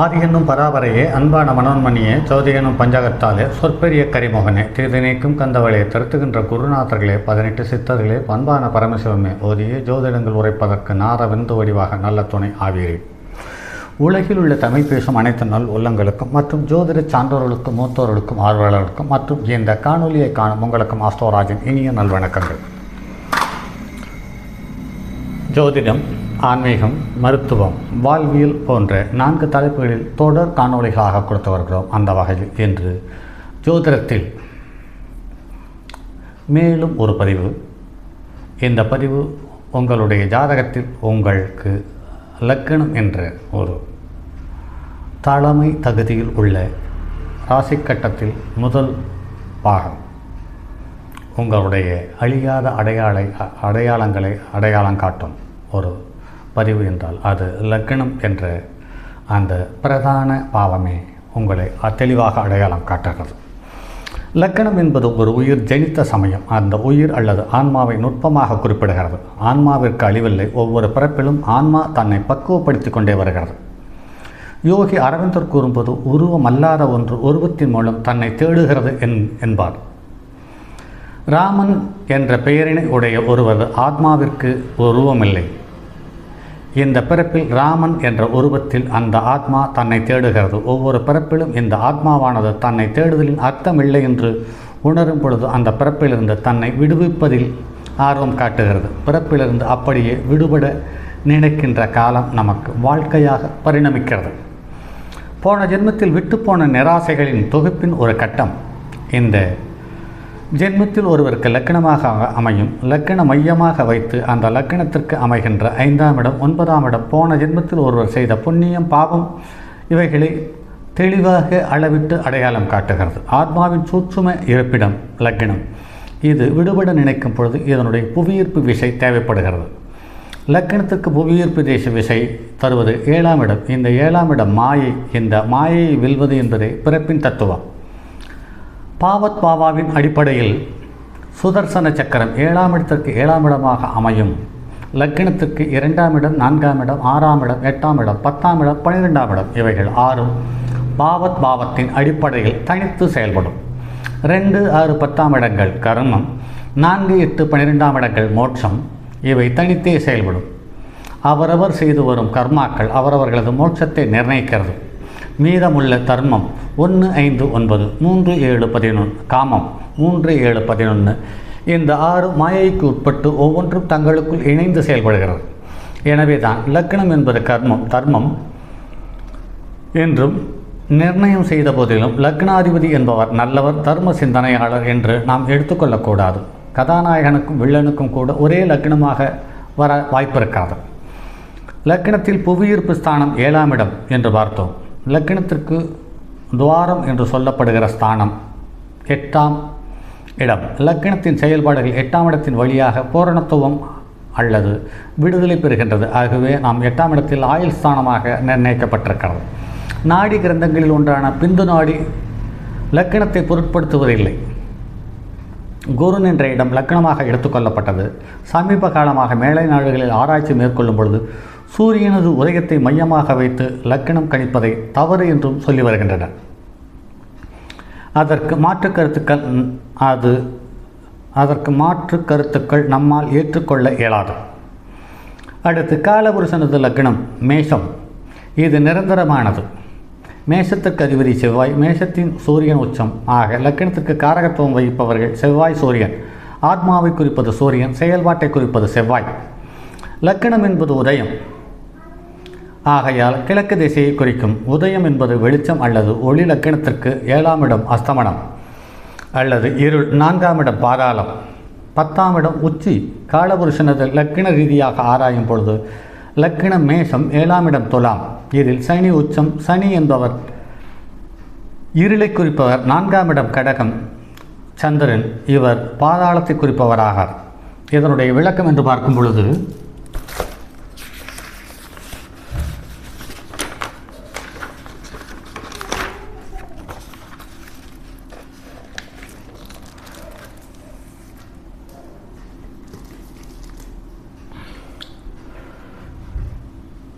ஆதி என்னும் பராபரையே, அன்பான மனோன்மணியே, சோதி என்னும் பஞ்சகத்தாலே, சொற்பெரிய கரிமுகனே, தீதினைக்கும் கந்தவளே, திருத்துகின்ற குருநாதர்களே, 18 சித்தர்களே, பண்பான பரமசிவமே, ஓதியே ஜோதிடங்கள் உரைப்பதற்கு நார விந்து வடிவாக நல்ல துணை ஆவீரே. உலகில் உள்ள தமிழ் பேசும் அனைத்து நல் உள்ளங்களுக்கும் மற்றும் ஜோதிட சான்றோர்களுக்கும் மூத்தோர்களுக்கும் ஆர்வலர்களுக்கும் மற்றும் இந்த காணொலியை காணும் உங்களுக்கும் ஆஸ்ட்ரோராஜின் இனிய நல்வணக்கங்கள். ஜோதிடம், ஆன்மீகம், மருத்துவம், வாழ்வியல் போன்ற 4 தலைப்புகளில் தொடர் காணொளிகளாக கொடுத்து வருகிறோம். அந்த வகையில் இன்று ஜோதிடத்தில் மேலும் ஒரு பதிவு. இந்த பதிவு உங்களுடைய ஜாதகத்தில் உங்களுக்கு லக்னம் என்ற ஒரு தலைமை தகுதியில் உள்ள ராசிக்கட்டத்தில் முதல் பாகம் உங்களுடைய அழியாத அடையாளங்களை அடையாளம் காட்டும் ஒரு பதிவு என்றால் அது லக்னம் என்ற அந்த பிரதான பாவமே உங்களை தெளிவாக அடையாளம் காட்டுகிறது. லக்னம் என்பது ஒரு உயிர் ஜனித்த சமயம். அந்த உயிர் அல்லது ஆன்மாவை நுட்பமாக குறிப்பிடுகிறது. ஆன்மாவிற்கு அழிவில்லை. ஒவ்வொரு பிறப்பிலும் ஆன்மா தன்னை பக்குவப்படுத்தி கொண்டே வருகிறது. யோகி அரவிந்தர் கூறும்போது உருவம் அல்லாத ஒன்று உருவத்தின் மூலம் தன்னை தேடுகிறது என்பார். ராமன் என்ற பெயரினை உடைய ஒருவர் ஆத்மாவிற்கு உருவமில்லை. இந்த பிறப்பில் ராமன் என்ற உருவத்தில் அந்த ஆத்மா தன்னை தேடுகிறது. ஒவ்வொரு பிறப்பிலும் இந்த ஆத்மாவானது தன்னை தேடுதலின் அர்த்தமில்லை என்று உணரும் பொழுது அந்த பிறப்பிலிருந்து தன்னை விடுவிப்பதில் ஆர்வம் காட்டுகிறது. பிறப்பிலிருந்து அப்படியே விடுபட நினைக்கின்ற காலம் நமக்கு வாழ்க்கையாக பரிணமிக்கிறது. போன ஜென்மத்தில் விட்டுப்போன நிராசைகளின் தொகுப்பின் ஒரு கட்டம் இந்த ஜென்மத்தில் ஒருவருக்கு லக்கணமாக அமையும். லக்கண மையமாக வைத்து அந்த லக்கணத்திற்கு அமைகின்ற 5ஆம் இடம், 9ஆம் இடம், போன ஜென்மத்தில் ஒருவர் செய்த புண்ணியம், பாவம் இவைகளை தெளிவாக அளவிட்டு அடையாளம் காட்டுகிறது. ஆத்மாவின் சூட்சும இருப்பிடம் லக்னம். இது விடுபட நினைக்கும் பொழுது இதனுடைய புவியீர்ப்பு விசை தேவைப்படுகிறது. லக்கணத்துக்கு புவியீர்ப்பு தேச விசை தருவது 7ஆம் இடம். இந்த 7ஆம் இடம் மாயை. இந்த மாயையை வெல்வது என்பதே பிறப்பின் தத்துவம். பாவத் பாவாவின் அடிப்படையில் சுதர்சன சக்கரம் 7ஆம் இடத்திற்கு 7ஆம் இடமாக அமையும். லக்னத்திற்கு 2ஆம் இடம், 4ஆம் இடம், 6ஆம் இடம், 8ஆம் இடம், 10ஆம் இடம், 12ஆம் இடம் இவைகள் 6 பாவத் பாவத்தின் அடிப்படையில் தனித்து செயல்படும். 2, 6, 10ஆம் இடங்கள் கர்மம், 4, 8, 12ஆம் இடங்கள் மோட்சம். இவை தனித்தே செயல்படும். அவரவர் செய்து வரும் கர்மாக்கள் அவரவர்களது மோட்சத்தை நிர்ணயிக்கிறது. மீதமுள்ள தர்மம் 1, 5, 9, 3, 7, 11 காமம் 3, 7, 11 இந்த 6 மாயைக்கு உட்பட்டு ஒவ்வொன்றும் தங்களுக்குள் இணைந்து செயல்படுகிறது. எனவே தான் லக்னம் என்பது கர்மம் தர்மம் என்றும் நிர்ணயம் செய்த போதிலும் லக்னாதிபதி என்பவர் நல்லவர், தர்ம சிந்தனையாளர் என்று நாம் எடுத்துக்கொள்ளக்கூடாது. கதாநாயகனுக்கும் வில்லனுக்கும் கூட ஒரே லக்னமாக வர வாய்ப்பிருக்காது. லக்னத்தில் புவியீர்ப்பு ஸ்தானம் 7ஆம் இடம் என்று பார்த்தோம். லக்னத்திற்கு துவாரம் என்று சொல்லப்படுகிற ஸ்தானம் 8ஆம் இடம். லக்னத்தின் செயல்பாடுகள் 8ஆம் இடத்தின் வழியாக பூரணத்துவம் அல்லது விடுதலை பெறுகின்றது. ஆகவே நாம் 8ஆம் இடத்தில் ஆயுள் ஸ்தானமாக நிர்ணயிக்கப்பட்டிருக்கிறது. நாடி கிரந்தங்களில் ஒன்றான பிந்து நாடி லக்னத்தை பொருட்படுத்துவதில்லை. குரு என்ற இடம் லக்னமாக எடுத்துக்கொள்ளப்பட்டது. சமீப காலமாக மேலை நாடுகளில் ஆராய்ச்சி மேற்கொள்ளும் பொழுது சூரியனது உதயத்தை மையமாக வைத்து லக்னம் கணிப்பதை தவறு என்றும் சொல்லி வருகின்றனர். அதற்கு மாற்று கருத்துக்கள் நம்மால் ஏற்றுக்கொள்ள இயலாது. அடுத்து காலபுருஷனது லக்னம் மேஷம். இது நிரந்தரமானது. மேஷத்திற்கு அதிபதி செவ்வாய். மேஷத்தின் சூரியன் உச்சம். ஆக லக்னத்திற்கு காரகத்துவம் வகிப்பவர்கள் செவ்வாய் சூரியன். ஆத்மாவை குறிப்பது சூரியன், செயல்பாட்டை குறிப்பது செவ்வாய். லக்னம் என்பது உதயம். ஆகையால் கிழக்கு திசையை குறிக்கும். உதயம் என்பது வெளிச்சம் அல்லது ஒளி. லக்னத்திற்கு 7ஆம் இடம் அஸ்தமனம் அல்லது இருள். 4ஆம் இடம் பாதாளம். 10ஆம் இடம் உச்சி. காலபுருஷனது லக்ன ரீதியாக ஆராயும் பொழுது லக்னம் மேஷம், 7ஆம் இடம் துலாம். இதில் சனி உச்சம். சனி என்பவர் இருளை குறிப்பவர். 4ஆம் இடம் கடகம் சந்திரன். இவர் பாதாளத்தை குறிப்பவராகார். இதனுடைய விளக்கம் என்று பார்க்கும் பொழுது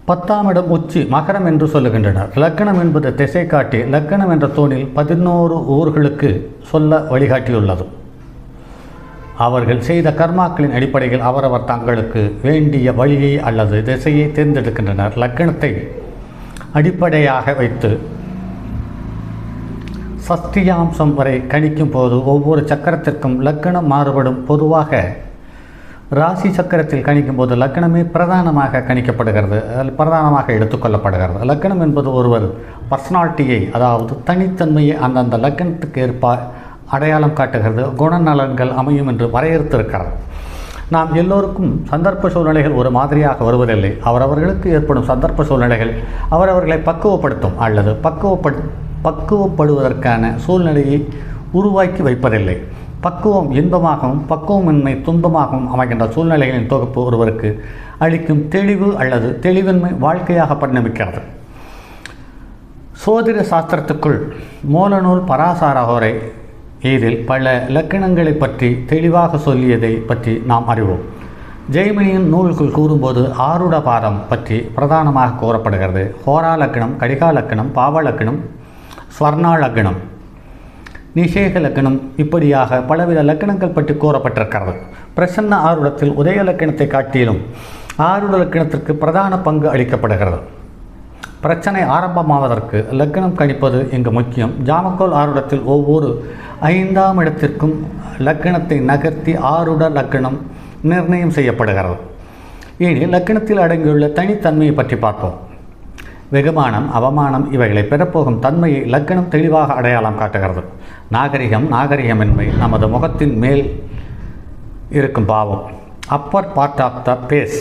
10ஆம் இடம் உச்சி மகரம் என்று சொல்லுகின்றனர். லக்கணம் என்பது திசை காட்டி லக்கணம் என்ற தூணில் 11 ஊர்களுக்கு சொல்ல வழிகாட்டியுள்ளது. அவர்கள் செய்த கர்மாக்களின் அடிப்படையில் அவரவர் தங்களுக்கு வேண்டிய வழியை அல்லது திசையை தேர்ந்தெடுக்கின்றனர். லக்கணத்தை அடிப்படையாக வைத்து சஷ்டியாம்சம் வரை கணிக்கும் போது ஒவ்வொரு சக்கரத்திற்கும் லக்கணம் மாறுபடும். பொதுவாக ராசி சக்கரத்தில் கணிக்கும் போது லக்கணமே பிரதானமாக கணிக்கப்படுகிறது, பிரதானமாக எடுத்துக்கொள்ளப்படுகிறது. லக்கணம் என்பது ஒருவர் பர்சனாலிட்டியை, அதாவது தனித்தன்மையை அந்தந்த லக்கணத்துக்கு ஏற்ப அடையாளம் காட்டுகிறது. குணநலன்கள் அமையும் என்று வரையறுத்திருக்கிறது. நாம் எல்லோருக்கும் சந்தர்ப்ப சூழ்நிலைகள் ஒரு மாதிரியாக வருவதில்லை. அவரவர்களுக்கு ஏற்படும் சந்தர்ப்ப சூழ்நிலைகள் அவரவர்களை பக்குவப்படுத்தும் அல்லது பக்குவப்படுவதற்கான சூழ்நிலையை உருவாக்கி வைப்பதில்லை. பக்குவம் இன்பமாகவும் பக்குவமின்மை துன்பமாகவும் அமைகின்ற சூழ்நிலைகளின் தொகுப்பு ஒருவருக்கு அளிக்கும் தெளிவு அல்லது தெளிவின்மை வாழ்க்கையாக பரிணமிக்கிறது. சோதிட சாஸ்திரத்துக்குள் மூலநூல் பராசாரகோரை இதில் பல இலக்கணங்களை பற்றி தெளிவாக சொல்லியதை பற்றி நாம் அறிவோம். ஜெய்மினியின் நூல்கள் கூறும்போது ஆருட பாதம் பற்றி பிரதானமாக கூறப்படுகிறது. ஹோரா லக்கணம், கடிகா லக்கணம், பாவ லக்கணம், ஸ்வர்ணா லக்கணம், நிஷேக லக்கணம், இப்படியாக பலவித லக்கணங்கள் பற்றி கூறப்பட்டிருக்கிறது. பிரசன்ன ஆருடத்தில் உதய லக்கணத்தை காட்டிலும் ஆருட லக்கணத்திற்கு பிரதான பங்கு அளிக்கப்படுகிறது. பிரச்சனை ஆரம்பமாவதற்கு லக்கணம் கணிப்பது இங்கு முக்கியம். ஜாமக்கோல் ஆருடத்தில் ஒவ்வொரு 5ஆம் இடத்திற்கும் லக்கணத்தை நகர்த்தி ஆருட லக்கணம் நிர்ணயம் செய்யப்படுகிறது. இனி லக்கணத்தில் அடங்கியுள்ள தனித்தன்மையை பற்றி பார்ப்போம். வெகுமானம், அவமானம் இவைகளை பெறப்போகும் தன்மையை லக்கணம் தெளிவாக அடையாளம் காட்டுகிறது. நாகரிகமின்மை நமது முகத்தின் மேல் இருக்கும் பாவம், upper part of the face,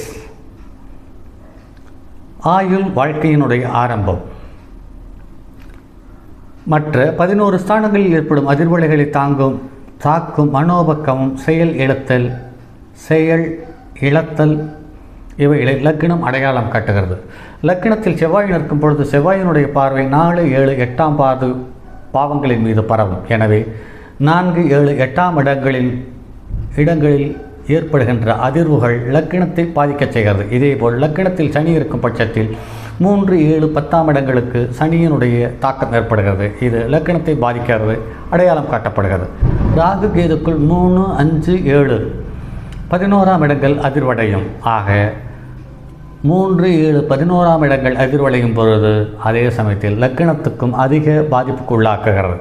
ஆயுள் வாழ்க்கையினுடைய ஆரம்பம், மற்ற 11 ஸ்தானங்களில் ஏற்படும் அதிர்வலைகளை தாக்கும் மனோபக்கமும், செயல் இழத்தல் இவைகளை லக்கணம் அடையாளம் காட்டுகிறது. லக்கணத்தில் செவ்வாய் நிற்கும் பொழுது செவ்வாயினுடைய பார்வை 4, 7, 8ஆம் பாவங்களின் மீது பரவும். எனவே 4, 7, 8ஆம் இடங்களில் ஏற்படுகின்ற அதிர்வுகள் லக்கணத்தை பாதிக்கச் செய்கிறது. இதேபோல் லக்கணத்தில் சனி இருக்கும் பட்சத்தில் 3, 7, 10ஆம் இடங்களுக்கு சனியினுடைய தாக்கம் ஏற்படுகிறது. இது லக்கணத்தை பாதிக்கிறது, அடையாளம் காட்டப்படுகிறது. ராகு கேதுக்குள் 3, 5, 7, 11ஆம் இடங்கள் அதிர்வடையும். ஆக 3, 7, 11ஆம் இடங்கள் அதிர்வடையும் பொழுது அதே சமயத்தில் லக்கணத்துக்கும் அதிக பாதிப்புக்கு உள்ளாக்குகிறது.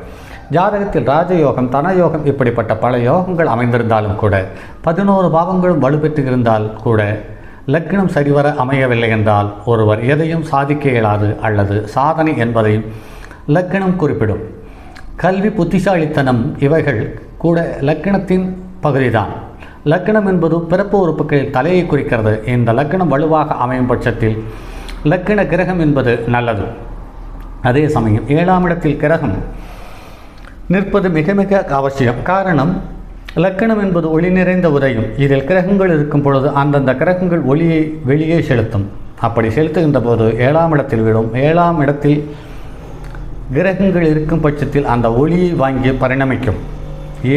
ஜாதகத்தில் ராஜயோகம், தனயோகம் இப்படிப்பட்ட பல யோகங்கள் அமைந்திருந்தாலும் கூட 11 பாவங்களும் வலுப்பெற்று இருந்தால் கூட லக்கணம் சரிவர அமையவில்லை என்றால் ஒருவர் எதையும் சாதிக்க இயலாது அல்லது சாதனை என்பதையும் லக்கணம் குறிப்பிடும். கல்வி, புத்திசாலித்தனம் இவைகள் கூட லக்கணத்தின் பகுதிதான். லக்கணம் என்பது பிறப்பு உறுப்புகளில் தலையை குறிக்கிறது. இந்த லக்கணம் வலுவாக அமையும் பட்சத்தில் லக்கண கிரகம் என்பது நல்லது. அதே சமயம் 7ஆம் இடத்தில் கிரகம் நிற்பது மிக மிக அவசியம். காரணம், லக்கணம் என்பது ஒளி நிறைந்த உதயம். இதில் கிரகங்கள் இருக்கும் பொழுது அந்தந்த கிரகங்கள் ஒளியை வெளியே செலுத்தும். அப்படி செலுத்துகின்ற போது 7ஆம் இடத்தில் விடும். 7ஆம் இடத்தில் கிரகங்கள் இருக்கும் பட்சத்தில் அந்த ஒளியை வாங்கி பரிணமிக்கும்.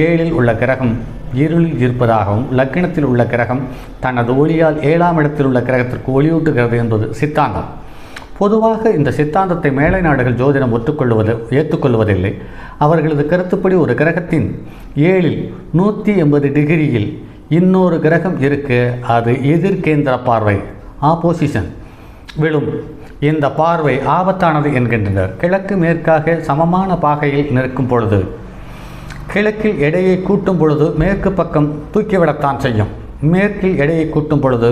7இல் உள்ள கிரகம் இருளில் இருப்பதாகவும் லக்கணத்தில் உள்ள கிரகம் தனது ஒளியால் 7ஆம் இடத்தில் உள்ள கிரகத்திற்கு ஒளியூட்டுகிறது என்பது சித்தாந்தம். பொதுவாக இந்த சித்தாந்தத்தை மேலை நாடுகள் ஜோதிடம் ஏற்றுக்கொள்வதில்லை. அவர்களது கருத்துப்படி ஒரு கிரகத்தின் 7இல் 180 டிகிரியில் இன்னொரு கிரகம் இருக்க அது எதிர்கேந்திர பார்வை, ஆப்போசிஷன் விழும். இந்த பார்வை ஆபத்தானது என்கின்றனர். கிழக்கு மேற்காக சமமான பாகையில் நிற்கும் பொழுது கிழக்கில் எடையை கூட்டும் பொழுது மேற்கு பக்கம் தூக்கிவிடத்தான் செய்யும். மேற்கில் எடையை கூட்டும் பொழுது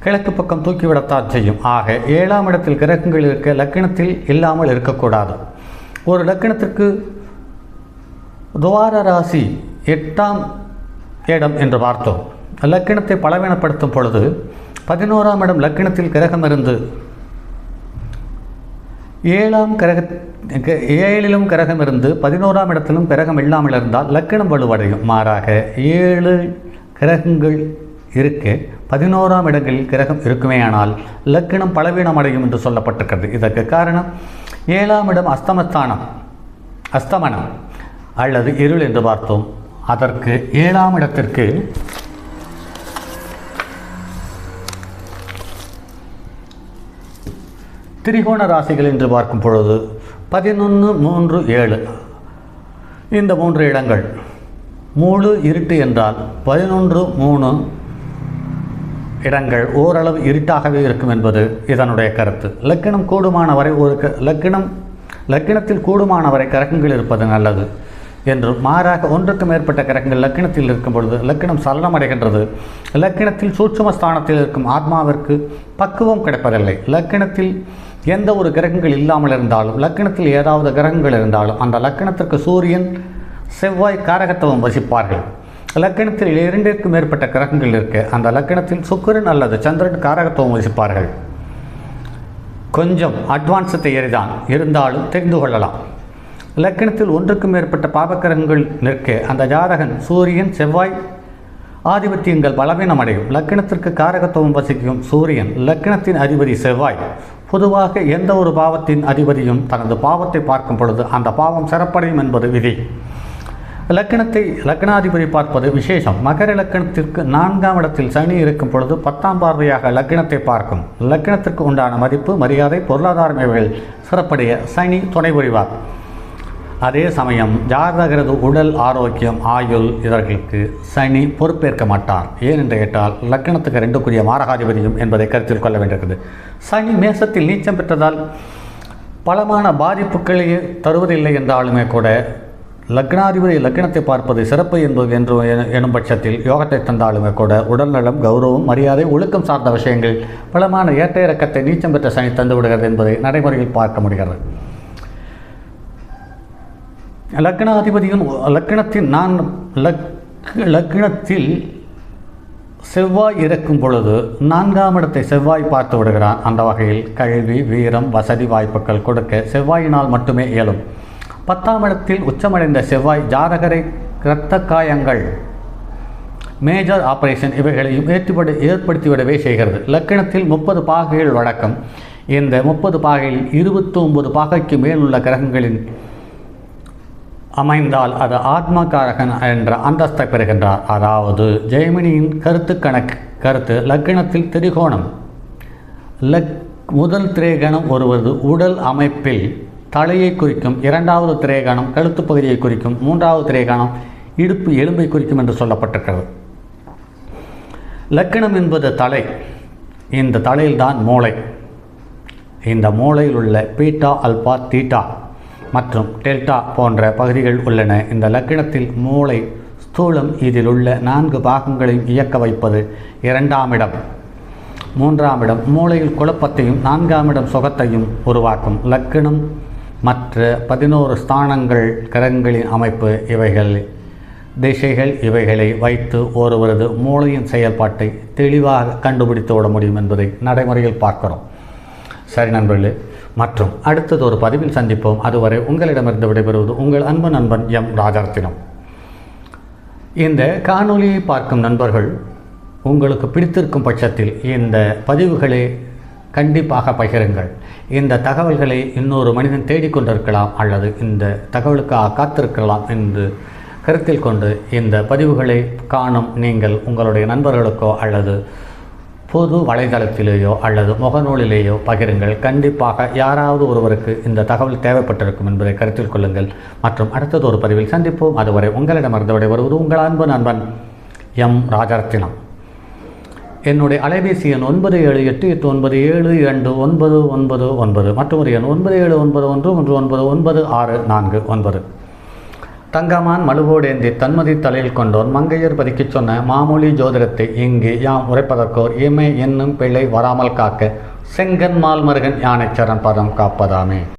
கிழக்கு பக்கம் தூக்கிவிடத்தான் செய்யும். ஆக 7ஆம் இடத்தில் கிரகங்கள் இருக்க லக்கணத்தில் இல்லாமல் இருக்கக்கூடாது. ஒரு லக்கணத்திற்கு துவார ராசி 8ஆம் இடம் என்று பார்த்தோம். லக்கணத்தை பலவீனப்படுத்தும் பொழுது 11ஆம் இடம் லக்கணத்தில் கிரகம் இருந்து 7லும் கிரகம் இருந்து 11ஆம் இடத்திலும் கிரகம் இல்லாமல் இருந்தால் லக்கணம் வலுவடையும். மாறாக 7 கிரகங்கள் இருக்க 11ஆம் இடங்களில் கிரகம் இருக்குமேயானால் லக்கணம் பலவீனம் அடையும் என்று சொல்லப்பட்டிருக்கிறது. இதற்கு காரணம் 7ஆம் இடம் அஸ்தமனம் அல்லது இருள் என்று பார்த்தோம். அதற்கு 7ஆம் இடத்திற்கு திரிகோண ராசிகள் என்று பார்க்கும் பொழுது 11, 3, 7 இந்த 3 இடங்கள் முழு இருட்டு என்றால் 11, 3 இடங்கள் ஓரளவு இருட்டாகவே இருக்கும் என்பது இதனுடைய கருத்து. லக்கினம் கூடுமானவரை லக்கினத்தில் கூடுமானவரை கிரகங்கள் இருப்பது நல்லது என்றும், மாறாக ஒன்றுக்கு மேற்பட்ட கிரகங்கள் லக்கினத்தில் இருக்கும் பொழுது லக்கினம் சலனமடைகின்றது. லக்கினத்தில் சூட்சுமஸ்தானத்தில் இருக்கும் ஆத்மாவிற்கு பக்குவம் கிடைப்பதில்லை. லக்கினத்தில் எந்த ஒரு கிரகங்கள் இல்லாமல் இருந்தாலும், லக்கினத்தில் ஏதாவது கிரகங்கள் இருந்தாலும் அந்த லக்கினத்திற்கு சூரியன் செவ்வாய் காரகத்துவம் வசிப்பார்கள். லக்கினத்தில் 2ற்கு மேற்பட்ட கிரகங்கள் இருக்க அந்த லக்கினத்தில் சுக்கிரன் அல்லது சந்திரன் காரகத்துவம் வசிப்பார்கள். கொஞ்சம் அட்வான்ஸ் தியரிதான், இருந்தாலும் தெரிந்து கொள்ளலாம். லக்கினத்தில் 1க்கு மேற்பட்ட பாபக்கிரகங்கள் நிற்க அந்த ஜாதகன் சூரியன் செவ்வாய் ஆதிபத்தியங்கள் பலவீனம் அடையும். லக்கினத்திற்கு காரகத்துவம் வசிக்கும் சூரியன், லக்கினத்தின் அதிபதி செவ்வாய். பொதுவாக எந்த ஒரு பாவத்தின் அதிபதியும் தனது பாவத்தை பார்க்கும் பொழுது அந்த பாவம் சிறப்படையும் என்பது விதி. லக்னாதிபதி பார்ப்பது விசேஷம். மகர லக்கணத்திற்கு 4ஆம் இடத்தில் சனி இருக்கும் பொழுது 10ஆம் பார்வையாக லக்கினத்தை பார்க்கும். லக்கினத்திற்கு உண்டான மதிப்பு, மரியாதை, பொருளாதாரம் இவைகள் சிறப்படைய சனி துணை புரிவார். அதே சமயம் ஜாதகரது உடல் ஆரோக்கியம், ஆயுள் இதற்கு சனி பொறுப்பேற்க மாட்டார். ஏனென்று கேட்டால் லக்கினத்துக்கு 2க்குரிய மாரகாதிபதியும் என்பதை கருத்தில் கொள்ள வேண்டியிருக்கிறது. சனி மேசத்தில் நீச்சம் பெற்றதால் பலமான பாதிப்புகளையே தருவதில்லை என்றாலுமே கூட லக்னாதிபதி லக்கினத்தை பார்ப்பது சிறப்பு என்பது என்று எனும் பட்சத்தில் யோகத்தை தந்தாலுமே கூட உடல்நலம், கௌரவம், மரியாதை, ஒழுக்கம் சார்ந்த விஷயங்கள் பலமான ஏற்ற இறக்கத்தை நீச்சம் பெற்ற சனி தந்து விடுகிறது என்பதை நடைமுறையில் பார்க்க முடிகிறது. லக்னாதிபதியும் லக்னத்தில் செவ்வாய் இருக்கும் பொழுது 4ஆம் இடத்தை செவ்வாய் பார்த்து விடுகிறான். அந்த வகையில் கல்வி, வீரம், வசதி வாய்ப்புகள் கொடுக்க செவ்வாயினால் மட்டுமே இயலும். 10ஆம் இடத்தில் உச்சமடைந்த செவ்வாய் ஜாதகரை இரத்த காயங்கள், மேஜர் ஆபரேஷன் இவைகளையும் ஏற்படுத்திவிடவே செய்கிறது. லக்கினத்தில் 30 பாகைகள் வழக்கம். இந்த 30 பாகையில் 29 பாகைக்கு மேலுள்ள கிரகங்களின் அமைந்தால் அது ஆத்மகாரகன் என்ற அந்தஸ்தை பெறுகின்றார். அதாவது ஜெயமினியின் கருத்து லக்கினத்தில் திரிகோணம். முதல் திரைகணம் ஒருவது உடல் அமைப்பில் தலையை குறிக்கும், 2வது திரைகணம் கழுத்து பகுதியை குறிக்கும், 3வது திரைகணம் இடுப்பு எலும்பை குறிக்கும் என்று சொல்லப்பட்டிருக்கிறது. லக்கினம் என்பது தலை. இந்த தலையில்தான் மூளை. இந்த மூளையில் உள்ள பீட்டா, அல்பா, தீட்டா மற்றும் டெல்டா போன்ற பகுதிகள் உள்ளன. இந்த லக்கினத்தில் மூளை ஸ்தூலம். இதில் உள்ள 4 பாகங்களையும் இயக்க வைப்பது 2ஆம் இடம். 3ஆம் இடம் மூளையில் குழப்பத்தையும், 4ஆம் இடம் சுகத்தையும் உருவாக்கும். லக்கினம் மற்ற 11 ஸ்தானங்கள், கிரகங்களின் அமைப்பு, இவைகள் திசைகள் இவைகளை வைத்து ஒருவரது மூளையின் செயல்பாட்டை தெளிவாக கண்டுபிடித்து விட முடியும் என்பதை நடைமுறையில் பார்க்கிறோம். சரி நண்பர்களே, மற்றும் அடுத்தது ஒரு பதிவில் சந்திப்போம். அதுவரை உங்களிடமிருந்து விடைபெறுவது உங்கள் அன்பு நண்பன் எம் ராஜரத்தினம். இந்த காணொலியை பார்க்கும் நண்பர்கள் உங்களுக்கு பிடித்திருக்கும் பட்சத்தில் இந்த பதிவுகளை கண்டிப்பாக பகிருங்கள். இந்த தகவல்களை இன்னொரு மனிதன் தேடிக்கொண்டிருக்கலாம் அல்லது இந்த தகவலுக்காக காத்திருக்கலாம் என்று கருத்தில் கொண்டு இந்த பதிவுகளை காணும் நீங்கள் உங்களுடைய நண்பர்களுக்கோ அல்லது பொது வலைதளத்திலேயோ அல்லது முகநூலிலேயோ பகிருங்கள். கண்டிப்பாக யாராவது ஒருவருக்கு இந்த தகவல் தேவைப்பட்டிருக்கும் என்பதை கருத்தில் கொள்ளுங்கள். மற்றும் அடுத்தது ஒரு பதிவில் சந்திப்போம். அதுவரை உங்களிடமிருந்து விடைபெறுவது உங்கள் அன்பு நண்பன் எம் ராஜரத்தினம். என்னுடைய அலைபேசி எண் 9788972999 மற்றும் ஒரு எண் 9791119964. தங்கமான் மழுவோடேந்தி தன்மதி தலையில் கொண்டோர் மங்கையர் பதிக்கச் சொன்ன மாமொழி ஜோதிடத்தை இங்கு யாம் உரைப்பதற்கோர் இமை என்னும் பிழை வராமல் காக்க செங்கன் மால் மருகன் யானைச்சரன் பதம் காப்பதாமே.